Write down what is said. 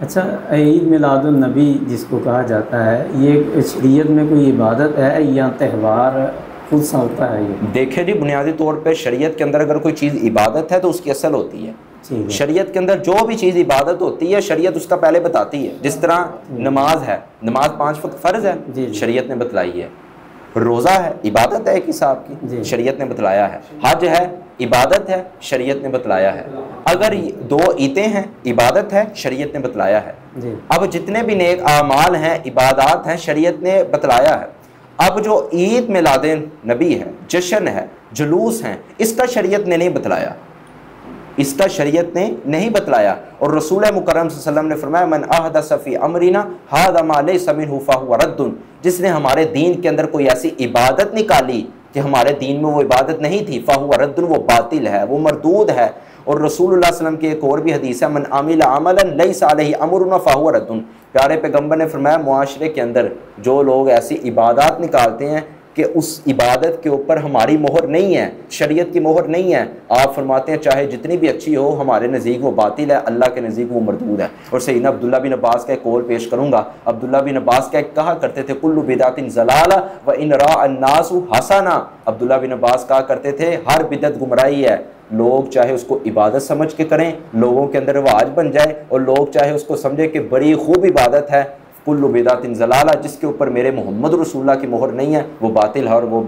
अच्छा, ईद मिलादुन्नबी जिसको कहा जाता है, ये शरीयत में कोई इबादत है या त्यौहार खुद सा होता है ये? देखिए जी, बुनियादी तौर पे शरीयत के अंदर अगर कोई चीज़ इबादत है तो उसकी असल होती है। ठीक है। शरीयत के अंदर जो भी चीज़ इबादत होती है शरीयत उसका पहले बताती है। जिस तरह नमाज है, नमाज 5 वक्त फ़र्ज़ है, जी जी शरीयत ने बतलाई है। रोज़ा है, इबादत है एक हिसाब की, जी। शरीयत ने बतलाया है। हज है, इबादत है, शरीयत ने बतलाया है। अगर 2 ईदें हैं, इबादत है, शरीयत ने बतलाया है। जी अब जितने भी नेक आमाल हैं, इबादत हैं, शरीयत ने बतलाया है। अब जो ईद मिलाद नबी है, जश्न है, जुलूस हैं, इसका शरीयत ने नहीं बतलाया, इसका शरीयत ने नहीं बतलाया। और रसूल मुकर्रम सल्लल्लाहु अलैहि वसल्लम ने फरमाया, मन अहदस फी अमरिना हादा मा लैसा मिन्हु फहुव रद्दुन, जिसने हमारे दीन के अंदर कोई ऐसी इबादत निकाली कि हमारे दीन में वो इबादत नहीं थी, फहुव रद्दुन, वो बातिल है, वो मरदूद है। और रसूलुल्लाह सल्लल्लाहु अलैहि वसल्लम की एक और भी हदीस है, मन आमिला अमलन लैसा अलैहि अमरुना फहुव रद्दुन। प्यारे पैगम्बर ने फरमाया, मुआशरे के अंदर जो लोग ऐसी इबादत निकालते हैं कि उस इबादत के ऊपर हमारी मोहर नहीं है, शरीयत की मोहर नहीं है, आप फरमाते हैं चाहे जितनी भी अच्छी हो, हमारे नज़दीक वो बातिल है, अल्लाह के नज़दीक वो मरदूद है। और सैयदना अब्दुल्ला बिन अब्बास का एक कौल पेश करूँगा। अब्दुल्ला बिन अब्बास का एक कहा करते थे, कुल्लु बिदातिन ज़लाला व इन रा अन्नासु हसना। अब्दुल्ला बिन अब्बास कहा करते थे, हर बिदत गुमराही है, लोग चाहे उसको इबादत समझ के करें, लोगों के अंदर रिवाज बन जाए, और लोग चाहे उसको समझे कि बड़ी खूब इबादत है, कुल्लु बिदातिन ज़लाला, जिसके ऊपर मेरे मोहम्मद रसूलुल्लाह की मोहर नहीं है, वो बातिल है और वो